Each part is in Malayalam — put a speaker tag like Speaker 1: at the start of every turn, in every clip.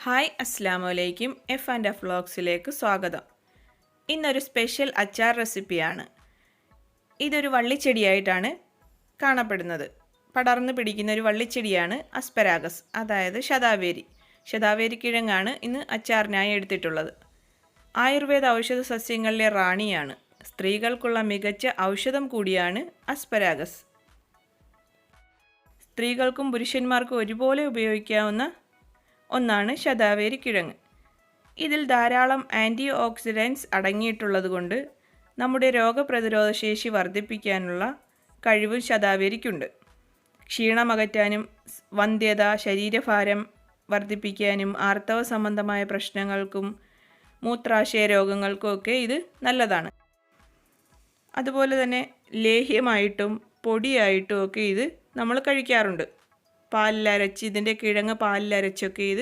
Speaker 1: ഹായ് അസ്സലാമു അലൈക്കും. എഫ് ആൻഡ് എഫ് വ്ളോഗ്സിലേക്ക് സ്വാഗതം. ഇന്നൊരു സ്പെഷ്യൽ അച്ചാർ റെസിപ്പിയാണ്. ഇതൊരു വള്ളിച്ചെടിയായിട്ടാണ് കാണപ്പെടുന്നത്. പടർന്നു പിടിക്കുന്ന ഒരു വള്ളിച്ചെടിയാണ് അസ്പരാഗസ്, അതായത് ശതാവേരി. ശതാവേരി കിഴങ്ങാണ് ഇന്ന് അച്ചാറിനായി എടുത്തിട്ടുള്ളത്. ആയുർവേദ ഔഷധ സസ്യങ്ങളിലെ റാണിയാണ്. സ്ത്രീകൾക്കുള്ള മികച്ച ഔഷധം കൂടിയാണ് അസ്പരാഗസ്. സ്ത്രീകൾക്കും പുരുഷന്മാർക്കും ഒരുപോലെ ഉപയോഗിക്കാവുന്ന ഒന്നാണ് ശതാവേരി കിഴങ്ങ്. ഇതിൽ ധാരാളം ആൻറ്റി ഓക്സിഡൻറ്റ്സ് അടങ്ങിയിട്ടുള്ളതുകൊണ്ട് നമ്മുടെ രോഗപ്രതിരോധ ശേഷി വർദ്ധിപ്പിക്കാനുള്ള കഴിവ് ശതാവേരിക്കുണ്ട്. ക്ഷീണമകറ്റാനും വന്ധ്യത, ശരീരഭാരം വർദ്ധിപ്പിക്കാനും ആർത്തവ സംബന്ധമായ പ്രശ്നങ്ങൾക്കും മൂത്രാശയ രോഗങ്ങൾക്കുമൊക്കെ ഇത് നല്ലതാണ്. അതുപോലെ തന്നെ ലേഹ്യമായിട്ടും പൊടിയായിട്ടും ഒക്കെ ഇത് നമ്മൾ കഴിക്കാറുണ്ട്. പാലിലരച്ച്, ഇതിൻ്റെ കിഴങ്ങ് പാലിലരച്ചൊക്കെ ഇത്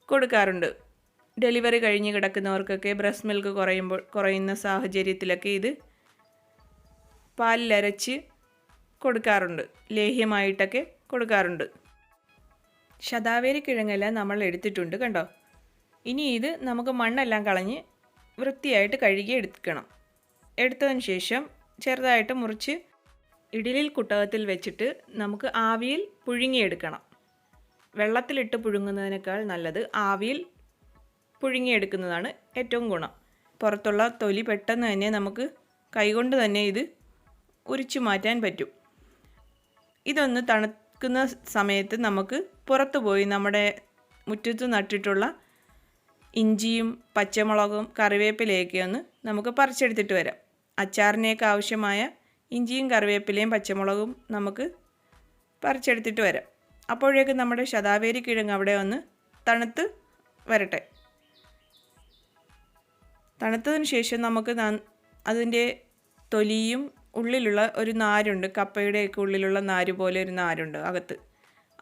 Speaker 1: കൊടുക്കാറുണ്ട്. ഡെലിവറി കഴിഞ്ഞ് കിടക്കുന്നവർക്കൊക്കെ ബ്രസ്റ്റ് മിൽക്ക് കുറയുന്ന സാഹചര്യത്തിലൊക്കെ ഇത് പാലിലരച്ച് കൊടുക്കാറുണ്ട്, ലേഹ്യമായിട്ടൊക്കെ കൊടുക്കാറുണ്ട്. ശതാവേരി കിഴങ്ങെല്ലാം നമ്മൾ എടുത്തിട്ടുണ്ട്, കണ്ടോ. ഇനി ഇത് നമുക്ക് മണ്ണെല്ലാം കളഞ്ഞ് വൃത്തിയായിട്ട് കഴുകി എടുക്കണം. എടുത്തതിന് ശേഷം ചെറുതായിട്ട് മുറിച്ച് ഇഡ്ഡലി കുട്ടകത്തിൽ വെച്ചിട്ട് നമുക്ക് ആവിയിൽ പുഴുങ്ങിയെടുക്കണം. വെള്ളത്തിലിട്ട് പുഴുങ്ങുന്നതിനേക്കാൾ നല്ലത് ആവിയിൽ പുഴുങ്ങിയെടുക്കുന്നതാണ് ഏറ്റവും ഗുണം. പുറത്തുള്ള തൊലി പെട്ടെന്ന് തന്നെ നമുക്ക് കൈകൊണ്ട് തന്നെ ഇത് ഉരിച്ചു മാറ്റാൻ പറ്റും. ഇതൊന്ന് തണുക്കുന്ന സമയത്ത് നമുക്ക് പുറത്തു പോയി നമ്മുടെ മുറ്റത്ത് നട്ടിട്ടുള്ള ഇഞ്ചിയും പച്ചമുളകും കറിവേപ്പിലയൊക്കെ ഒന്ന് നമുക്ക് പറിച്ചെടുത്തിട്ട് വരാം. അച്ചാറിനേക്ക് ആവശ്യമായ ഇഞ്ചിയും കറിവേപ്പിലയും പച്ചമുളകും നമുക്ക് പറിച്ചെടുത്തിട്ട് വരാം. അപ്പോഴേക്കും നമ്മുടെ ശതാവേരി കിഴങ്ങ് അവിടെ ഒന്ന് തണുത്ത് വരട്ടെ. തണുത്തതിന് ശേഷം നമുക്ക് അതിൻ്റെ തൊലിയും ഉള്ളിലുള്ള ഒരു നാരുണ്ട്, കപ്പയുടെയൊക്കെ ഉള്ളിലുള്ള നാര് പോലെ ഒരു നാരുണ്ട് അകത്ത്.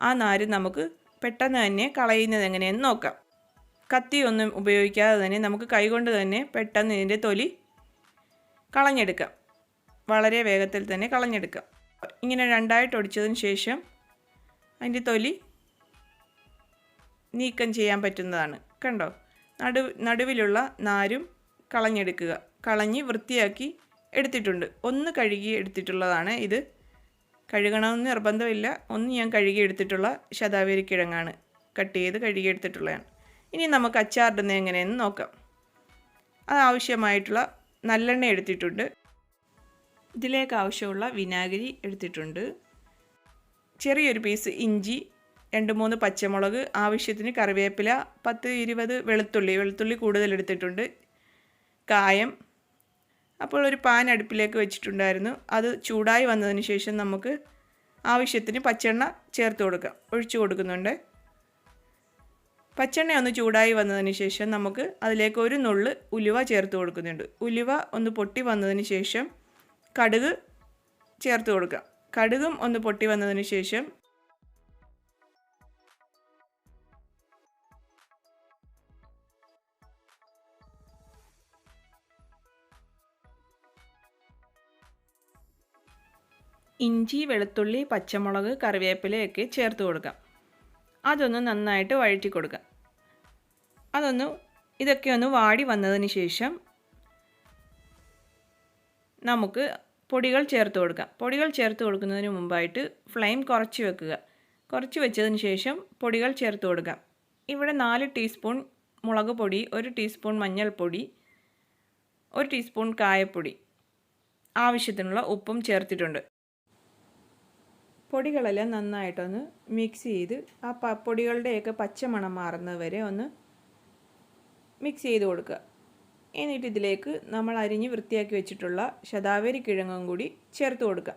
Speaker 1: ആ നാര് നമുക്ക് പെട്ടെന്ന് തന്നെ കളയുന്നത് എങ്ങനെയെന്ന് നോക്കാം. കത്തിയൊന്നും ഉപയോഗിക്കാതെ തന്നെ നമുക്ക് കൈകൊണ്ട് തന്നെ പെട്ടെന്ന് ഇതിൻ്റെ തൊലി കളഞ്ഞെടുക്കാം. വളരെ വേഗത്തിൽ തന്നെ കളഞ്ഞെടുക്കാം. ഇങ്ങനെ രണ്ടായിട്ട് ഒടിച്ചതിന് ശേഷം അതിൻ്റെ തൊലി നീക്കം ചെയ്യാൻ പറ്റുന്നതാണ്. കണ്ടോ, നടുവിലുള്ള നാരും കളഞ്ഞെടുക്കുക. കളഞ്ഞ് വൃത്തിയാക്കി എടുത്തിട്ടുണ്ട്. ഒന്ന് കഴുകി എടുത്തിട്ടുള്ളതാണ് ഇത്. കഴുകണമെന്ന് നിർബന്ധമില്ല. ഒന്ന് ഞാൻ കഴുകി എടുത്തിട്ടുള്ള ശതാവേരി കിഴങ്ങാണ്, കട്ട് ചെയ്ത് കഴുകി എടുത്തിട്ടുള്ളതാണ്. ഇനി നമുക്ക് അച്ചാറിടുന്നത് എങ്ങനെയെന്ന് നോക്കാം. ആവശ്യമായിട്ടുള്ള നല്ലെണ്ണ എടുത്തിട്ടുണ്ട്. ഇതിലേക്ക് ആവശ്യമുള്ള വിനാഗിരി എടുത്തിട്ടുണ്ട്. ചെറിയൊരു പീസ് ഇഞ്ചി, 2-3 പച്ചമുളക്, ആവശ്യത്തിന് കറിവേപ്പില, 10-20 വെളുത്തുള്ളി കൂടുതൽ എടുത്തിട്ടുണ്ട്, കായം. അപ്പോൾ ഒരു പാൻ അടുപ്പിലേക്ക് വെച്ചിട്ടുണ്ടായിരുന്നു. അത് ചൂടായി വന്നതിന് ശേഷം നമുക്ക് ആവശ്യത്തിന് പച്ചെണ്ണ ചേർത്ത് കൊടുക്കാം, ഒഴിച്ചു കൊടുക്കുന്നുണ്ട്. പച്ചെണ്ണ ഒന്ന് ചൂടായി വന്നതിന് ശേഷം നമുക്ക് അതിലേക്ക് ഒരു നുള്ള് ഉലുവ ചേർത്ത് കൊടുക്കുന്നുണ്ട്. ഉലുവ ഒന്ന് പൊട്ടി വന്നതിന് ശേഷം കടുക് ചേർത്ത് കൊടുക്കാം. കടുകും ഒന്ന് പൊട്ടി വന്നതിന് ശേഷം ഇഞ്ചി, വെളുത്തുള്ളി, പച്ചമുളക്, കറിവേപ്പിലയൊക്കെ ചേർത്ത് കൊടുക്കാം. അതൊന്ന് നന്നായിട്ട് വഴറ്റി കൊടുക്കാം. ഇതൊക്കെ ഒന്ന് വാടി വന്നതിന് ശേഷം നമുക്ക് പൊടികൾ ചേർത്ത് കൊടുക്കാം. പൊടികൾ ചേർത്ത് കൊടുക്കുന്നതിന് മുമ്പായിട്ട് ഫ്ലെയിം കുറച്ച് വെക്കുക. കുറച്ച് വെച്ചതിന് ശേഷം പൊടികൾ ചേർത്ത് കൊടുക്കാം. ഇവിടെ 4 ടീസ്പൂൺ മുളക് പൊടി, 1 ടീസ്പൂൺ മഞ്ഞൾപ്പൊടി, 1 ടീസ്പൂൺ കായപ്പൊടി, ആവശ്യത്തിനുള്ള ഉപ്പും ചേർത്തിട്ടുണ്ട്. പൊടികളെല്ലാം നന്നായിട്ടൊന്ന് മിക്സ് ചെയ്ത് ആ പൊടികളുടെയൊക്കെ പച്ചമണം മാറുന്നത് വരെ ഒന്ന് മിക്സ് ചെയ്ത് കൊടുക്കുക. എന്നിട്ട് ഇതിലേക്ക് നമ്മൾ അരിഞ്ഞ് വൃത്തിയാക്കി വെച്ചിട്ടുള്ള ശതാവേരി കിഴങ്ങും കൂടി ചേർത്ത് കൊടുക്കുക.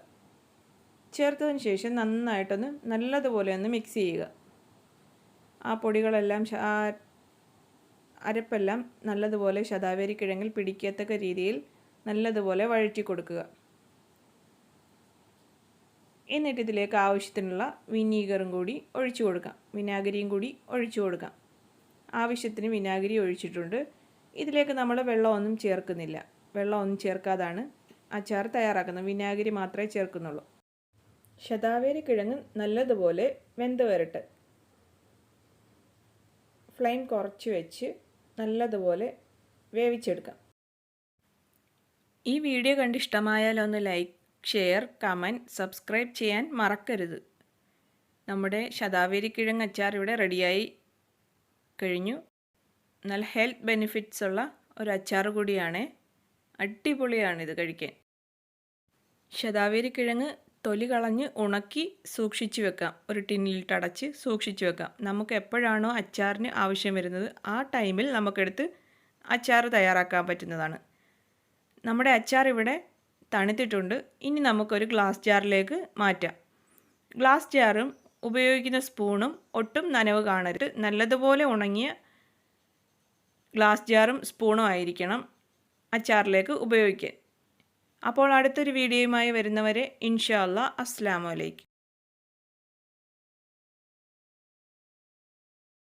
Speaker 1: ചേർത്തതിന് ശേഷം നന്നായിട്ടൊന്ന് നല്ലതുപോലെ ഒന്ന് മിക്സ് ചെയ്യുക. ആ പൊടികളെല്ലാം അരപ്പെല്ലാം നല്ലതുപോലെ ശതാവേരി കിഴങ്ങിൽ പിടിക്കത്തക്ക രീതിയിൽ നല്ലതുപോലെ വഴറ്റി കൊടുക്കുക. എന്നിട്ട് ഇതിലേക്ക് ആവശ്യത്തിനുള്ള വിനീഗറും കൂടി ഒഴിച്ചു കൊടുക്കാം. വിനാഗിരിയും കൂടി ഒഴിച്ചു കൊടുക്കാം. ആവശ്യത്തിന് വിനാഗിരി ഒഴിച്ചിട്ടുണ്ട്. ഇതിലേക്ക് നമ്മൾ വെള്ളമൊന്നും ചേർക്കുന്നില്ല. വെള്ളമൊന്നും ചേർക്കാതാണ് അച്ചാർ തയ്യാറാക്കുന്നത്. വിനാഗിരി മാത്രമേ ചേർക്കുന്നുള്ളൂ. ശതാവേരി കിഴങ്ങ് നല്ലതുപോലെ വെന്ത് വരട്ടെ. ഫ്ലെയിം കുറച്ച് വെച്ച് നല്ലതുപോലെ വേവിച്ചെടുക്കാം. ഈ വീഡിയോ കണ്ട് ഇഷ്ടമായാൽ ഒന്ന് ലൈക്ക്, ഷെയർ, കമൻറ്റ്, സബ്സ്ക്രൈബ് ചെയ്യാൻ മറക്കരുത്. നമ്മുടെ ശതാവരി കിഴങ്ങ് അച്ചാർ ഇവിടെ റെഡിയായി കഴിഞ്ഞു. നല്ല ഹെൽത്ത് ബെനിഫിറ്റ്സ് ഉള്ള ഒരു അച്ചാർ കൂടിയാണ്. അടിപൊളിയാണിത് കഴിക്കാൻ. ശതാവരി കിഴങ്ങ് തൊലി കളഞ്ഞ് ഉണക്കി സൂക്ഷിച്ച് വെക്കാം. ഒരു ടിന്നിലിട്ട് അടച്ച് സൂക്ഷിച്ച് വെക്കാം. നമുക്ക് എപ്പോഴാണോ അച്ചാറിന് ആവശ്യം വരുന്നത് ആ ടൈമിൽ നമുക്കെടുത്ത് അച്ചാർ തയ്യാറാക്കാൻ പറ്റുന്നതാണ്. നമ്മുടെ അച്ചാർ ഇവിടെ തണുത്തിട്ടുണ്ട്. ഇനി നമുക്കൊരു ഗ്ലാസ് ജാറിലേക്ക് മാറ്റാം. ഗ്ലാസ് ജാറും ഉപയോഗിക്കുന്ന സ്പൂണും ഒട്ടും നനവ് കാണരുത്. നല്ലതുപോലെ ഉണങ്ങിയ ഗ്ലാസ് ജാറും സ്പൂണും ആയിരിക്കണം അച്ചാറിലേക്ക് ഉപയോഗിക്കാൻ. അപ്പോൾ അടുത്തൊരു വീഡിയോയുമായി വരുന്നവരെ ഇൻഷാ അല്ലാഹ് അസ്സലാമു അലൈക്കും.